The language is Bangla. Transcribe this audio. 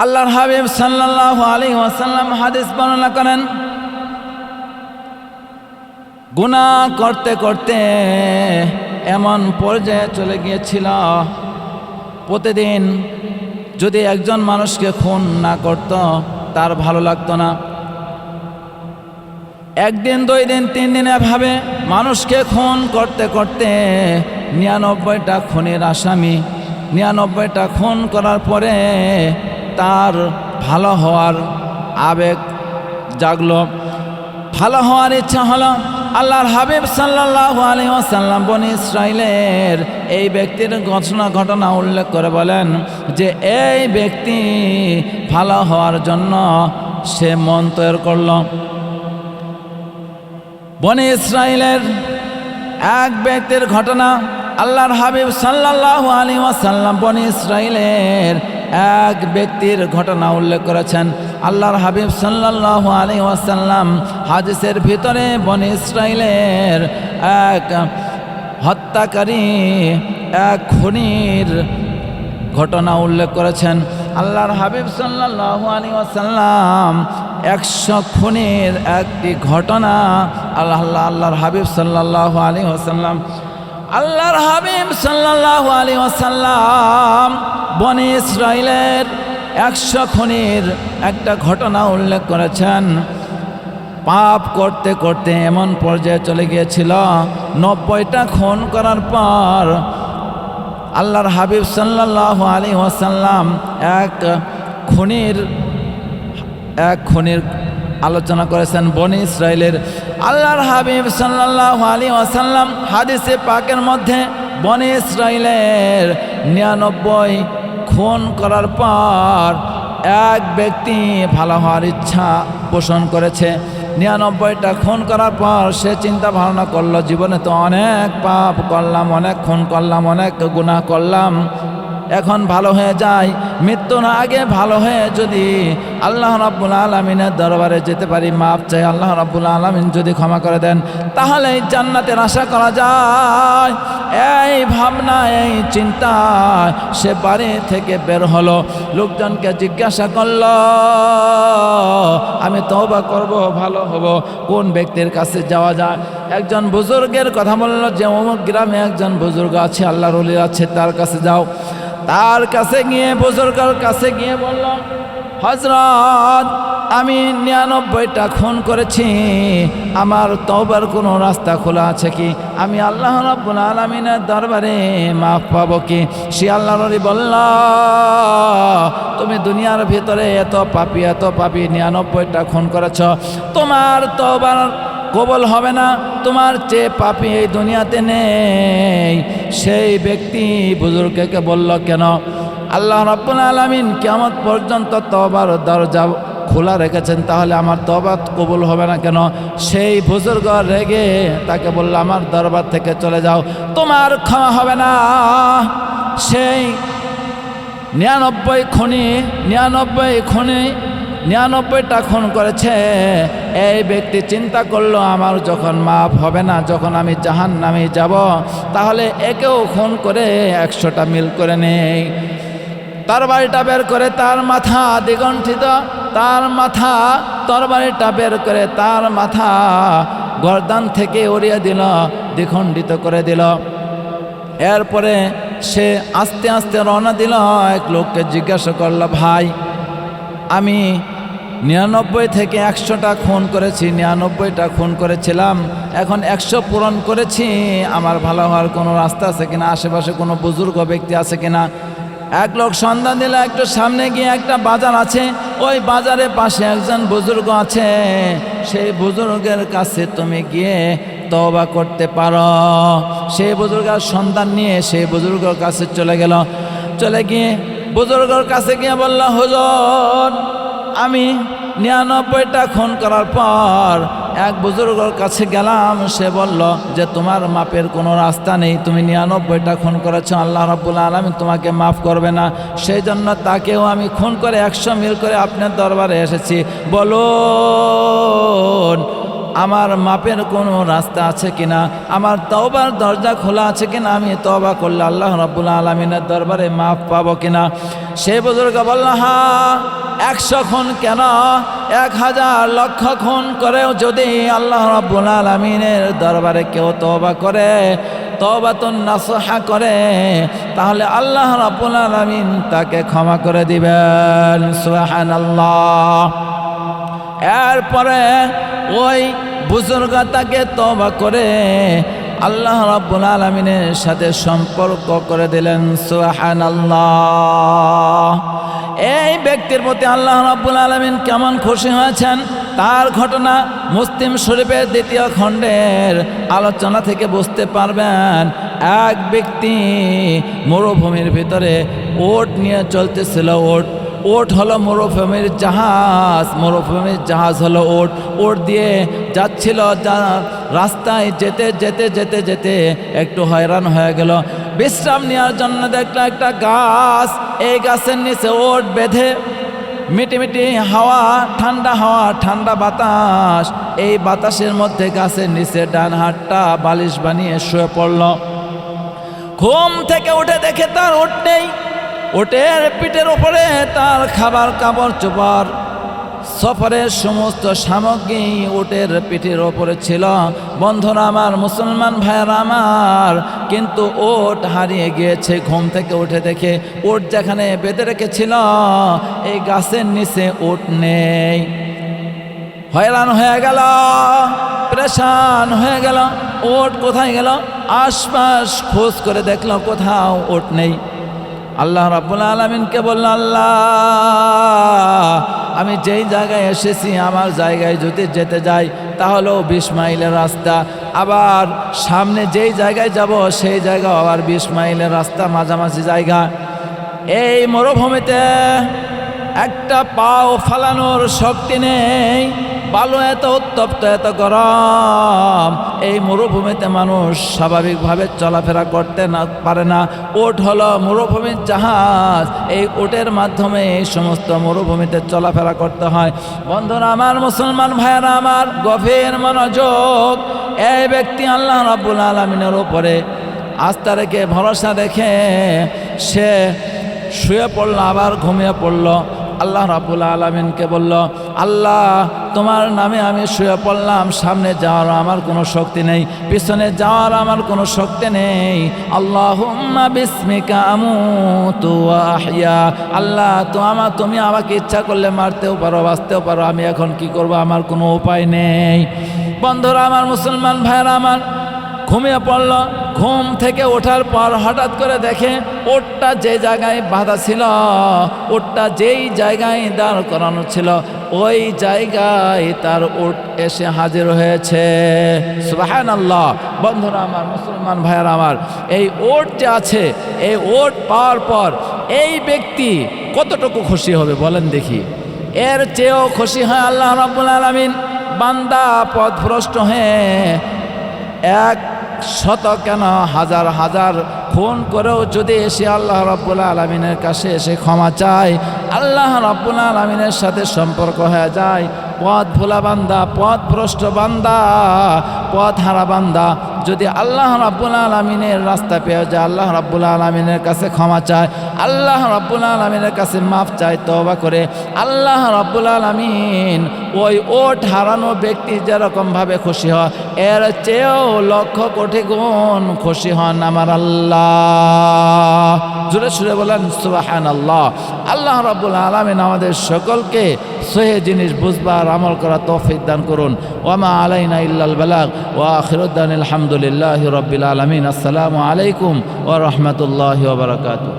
আল্লাহর হাবিব সাল্লাল্লাহু আলাইহি ওয়াসাল্লাম হাদিস বর্ণনা করেন, গুনাহ করতে করতে এমন পর্যায়ে চলে গিয়েছিল, প্রতিদিন যদি একজন মানুষকে খুন না করত তার ভালো লাগতো না। একদিন, 2 দিন, 3 দিন এভাবে মানুষকে খুন করতে করতে 99টা খুনের আসামি, 99টা খুন করার পরে তার ভালো হওয়ার আবেগ জাগলো, ভালো হওয়ার ইচ্ছা হলো। আল্লাহর হাবিব সাল্লাল্লাহু আলাইহি ওয়াসাল্লাম বনি ইসরাইলের এই ব্যক্তির ঘটনা উল্লেখ করে বলেন যে এই ব্যক্তি ভালো হওয়ার জন্য সে মন তৈরি করল। বনি ইসরাইলের এক ব্যক্তির ঘটনা আল্লাহর হাবিব সাল্লাল্লাহু আলাইহি ওয়াসাল্লাম বনি ইসরাইলের এক ব্যক্তির ঘটনা উল্লেখ করেছেন। আল্লাহর হাবিব সাল্লাল্লাহু আলাইহি ওয়াসাল্লাম হাদিসের ভিতরে বনি ইসরাইলের এক হত্যাকারী, এক খুনির ঘটনা উল্লেখ করেছেন। আল্লাহর হাবিব সাল্লাল্লাহু আলাইহি ওয়াসাল্লাম 100 খুনের একটি ঘটনা আল্লাহর হাবিব সাল্লাল্লাহু আলাইহি ওয়াসাল্লাম বনি ইসরাইলের 100 খুনের একটা ঘটনা উল্লেখ করেছেন। পাপ করতে করতে এমন পর্যায়ে চলে গিয়েছিল, 90টা খুন করার পর আল্লাহর হাবিব সাল্লাল্লাহু আলাইহি ওয়াসাল্লাম এক খুনির আলোচনা করেছেন বনি ইসরাইলের। আল্লাহর হাবিব সাল্লাল্লাহু আলাইহি ওয়াসাল্লাম হাদিসে পাকের মধ্যে বনি ইসরাইলের 99 খুন করার পর এক ব্যক্তি ভালো হওয়ার ইচ্ছা পোষণ করেছে। 99টা খুন করার পর সে চিন্তা ভাবনা করলো, জীবনে তো অনেক পাপ করলাম, অনেক খুন করলাম, অনেক গুনাহ করলাম, এখন ভালো হয়ে যায়, মৃত্যুর আগে ভালো হয়ে যদি আল্লাহ রাব্বুল আলামিনের দরবারে যেতে পারি, মাপ চাই, আল্লাহ রাব্বুল আলামিন যদি ক্ষমা করে দেন তাহলে জান্নাতের আশা করা যায়। এই ভাবনা, এই চিন্তা সে বাড়ি থেকে বের হলো, লোকজনকে জিজ্ঞাসা করল, আমি তওবা করব, ভালো হব, কোন ব্যক্তির কাছে যাওয়া যায়? একজন বুজুর্গের কথা বলল যে অমুক গ্রামে একজন বুজুর্গ আছে, আল্লাহর ওলি আছে, তার কাছে যাও। তার কাছে গিয়ে, বুজুর্গের কাছে গিয়ে বলল, হযরত, আমি 99টা খুন করেছি, আমার তওবার কোনো রাস্তা খোলা আছে কি? আমি আল্লাহ রাব্বুল আলামিনের দরবারে মাফ পাবো কি? সে আল্লাহর ওলি বলল, তুমি দুনিয়ার ভিতরে এত পাপী 99টা খুন করেছ, তোমার তওবার কবুল হবে না, তোমার চেয়ে পাপী এই দুনিয়াতে নেই। সেই ব্যক্তি বুজুর্গকে বলল, কেন? আল্লাহ রাব্বুল আলামিন কিয়ামত পর্যন্ত তওবার দরজা খোলা রেখেছেন, তাহলে আমার তওবা কবুল হবে না কেন? সেই বুজুর্গ রেগে তাকে বলল, আমার দরবার থেকে চলে যাও, তোমার ক্ষমা হবে না। সেই 99টা খুন করেছে এই ব্যক্তি চিন্তা করলো, আমার যখন মাফ হবে না, যখন আমি জাহান্নামে যাব, তাহলে একেও খুন করে 100টা মিল করে নেই। তরবারিটা বের করে তার মাথা দ্বিগণ্ঠিত, তার মাথা, তরবারিটা বের করে তার মাথা গর্দান থেকে উড়িয়ে দিল, দ্বিখণ্ডিত করে দিল। এরপরে সে আস্তে আস্তে রওনা দিল। এক লোককে জিজ্ঞাসা করলো, ভাই, আমি 99 থেকে 100টা খুন করেছি, 99টা খুন করেছিলাম, এখন 100 পূরণ করেছি, আমার ভালো হওয়ার কোনো রাস্তা আছে কিনা, আশেপাশে কোনো বুজুর্গ ব্যক্তি আছে কিনা? এক লোক সন্ধান দিল, একটু সামনে গিয়ে একটা বাজার আছে, ওই বাজারের পাশে একজন বুজুর্গ আছে, সেই বুজুর্গের কাছে তুমি গিয়ে তওবা করতে পারো। সেই বুজুর্গের সন্ধান নিয়ে সেই বুজুর্গের কাছে চলে গিয়ে বুজুর্গের কাছে গিয়ে বলল, হুজুর, আমি 99টা খুন করার পর এক বুজুর্গের কাছে গেলাম, সে বলল যে তোমার মাপের কোনো রাস্তা নেই, তুমি 99টা খুন করেছ, আল্লাহ রাব্বুল আলামিন তোমাকে মাফ করবে না, সেই জন্য তাকেও আমি খুন করে 100 মিল করে আপনার দরবারে এসেছি, বলুন আমার মাপের কোনো রাস্তা আছে কিনা, আমার তওবার দরজা খোলা আছে কিনা, আমি তওবা করলে আল্লাহ রাব্বুল আলামিনের দরবারে মাপ পাবো কিনা। সে বুজুর্গ বলল, হ্যাঁ, 100 খুন কেন, 1000 লক্ষ খুন করেও যদি আল্লাহ রাব্বুল আলামিনের দরবারে কেউ তওবা করে, তওবাতুন নাসুহা করে, তাহলে আল্লাহ রাব্বুল আলামিন তাকে ক্ষমা করে দিবেন। সুবহানাল্লাহ। এরপরে ওই বুজুর্গ তাকে তওবা করে আল্লাহ রাব্বুল আলামিনের সাথে সম্পর্ক করে দিলেন। সুবহানাল্লাহ। এই ব্যক্তির প্রতি আল্লাহ রাব্বুল আলামিন কেমন খুশি হয়েছেন তার ঘটনা মুসলিম শরীফের 2য় খণ্ডের আলোচনা থেকে বুঝতে পারবেন। এক ব্যক্তি মরুভূমির ভিতরে ওট নিয়ে চলতেছিল। ওট হলো মরুভূমির জাহাজ, মরুভূমির জাহাজ হলো ওট। ওট দিয়ে যাচ্ছিল, রাস্তায় যেতে যেতে যেতে যেতে একটু হয়রান হয়ে গেল। বিশ্রাম নেওয়ার জন্য দেখলো একটা গাছ, এই গাছের নিচে ওট বেঁধে, মিটিমিটি হাওয়া, ঠান্ডা বাতাস, এই বাতাসের মধ্যে গাছের নিচে ডান হাতটা বালিশ বানিয়ে শুয়ে পড়ল। ঘুম থেকে উঠে দেখে তার ওট নেই। ওটের পিঠের ওপরে তার খাবার, কাপড় চোপড়, সফরের সমস্ত সামগ্রী ওটের পিঠের ওপরে ছিল। বন্ধুরা আমার, মুসলমান ভাইয়েরা আমার, কিন্তু ওট হারিয়ে গিয়েছে। ঘুম থেকে উঠে দেখে ওট যেখানে বেঁধে রেখেছিল এই গাছের নিচে ওট নেই। হয়রান হয়ে গেল, পরেশান হয়ে গেল। ওট কোথায় গেল? আশপাশ খোঁজ করে দেখলো কোথাও ওট নেই। আল্লাহ রাব্বুল আলামিনকে বলল, আল্লাহ, আমি যেই জায়গায় এসেছি আমার জায়গায় যদি যেতে যাই তাহলেও 20 মাইলের রাস্তা, আবার সামনে যেই জায়গায় যাব সেই জায়গা আবার 20 মাইলের রাস্তা, মাঝামাঝি জায়গা। এই মরুভূমিতে একটা পাও ফালানোর শক্তি নেই। বালু এত উত্তপ্ত, এত গরম, এই মরুভূমিতে মানুষ স্বাভাবিকভাবে চলাফেরা করতে পারে না। ওট হলো মরুভূমির জাহাজ, এই ওটের মাধ্যমে এই সমস্ত মরুভূমিতে চলাফেরা করতে হয়। বন্ধুরা আমার, মুসলমান ভাইয়েরা আমার, গভীর মনোযোগ। এই ব্যক্তি আল্লাহ রাব্বুল আলামিনের উপরে আস্থা রেখে, ভরসা রেখে সে শুয়ে পড়ল, আবার ঘুমিয়ে পড়ল। আল্লাহ রাব্বুল আলামিনকে বলল, আল্লাহ, তোমার নামে আমি শুয়ে পড়লাম, সামনে যাওয়ার আমার কোনো শক্তি নেই, পিছনে যাওয়ার আমার কোনো শক্তি নেই। আল্লাহুম্মা বিসমিকা আমুতু ওয়া আহইয়া। আল্লাহ, তুমি আমাকে ইচ্ছা করলে মারতেও পারো, বাঁচতেও পারো, আমি এখন কি করব? আমার কোনো উপায় নেই। বন্ধুরা আমার, মুসলমান ভাইয়েরা আমার, ঘুমিয়ে পড়ল। ঘুম থেকে ওঠার পর হঠাৎ করে দেখে ওটটা যে জায়গায় বাঁধা ছিল, ওটটা যেই জায়গায় দাঁড় করানো ছিল ওই জায়গায় তার ওট এসে হাজির হয়েছে। সুবহানাল্লাহ। বন্ধুরা আমার, মুসলমান ভাইয়েরা আমার, এই ওট যে আছে, এই ওট পাওয়ার পর এই ব্যক্তি কতটুকু খুশি হবে বলেন দেখি? এর চেয়েও খুশি হয় আল্লাহ রাব্বুল আলামিন। বান্দা পথভ্রষ্ট হয়ে 100 কেন হাজার হাজার খুন করেও যদি এসে আল্লাহ রাব্বুল আলামিনের কাছে এসে ক্ষমা চায়, আল্লাহ রাব্বুল আলামিনের সাথে সম্পর্ক হয়ে যায়। পথ ভোলা বান্দা, পথভ্রষ্ট বান্দা, পথ হারা বান্দা যদি আল্লাহ রাব্বুল আলামিনের রাস্তা পেয়ে যায়, আল্লাহ রাব্বুল আলামিনের কাছে ক্ষমা চায়, আল্লাহ রাব্বুল আলামিনের কাছে মাফ চায়, তওবা করে, আল্লাহ রাব্বুল আলামিন ওই ওট হারানো ব্যক্তি যেরকমভাবে খুশি হয় এর চেয়েও লক্ষ কোটি গুণ খুশি হন আমার আল্লাহ। জোরে সুরে বলেন সুবহানাল্লাহ। আল্লাহ রাব্বুল আলামিন আমাদের সকলকে সহি জিনিস বুঝবার, আমল করা তৌফিক দান করুন। ওয়া মা আলাইনা ইল্লাল বালাগ ওয়া আখিরুদ দানিল হামদুলিল্লাহি রাব্বিল আলামিন। আসসালামু আলাইকুম ওয়া রাহমাতুল্লাহি ওয়া বারাকাতুহু।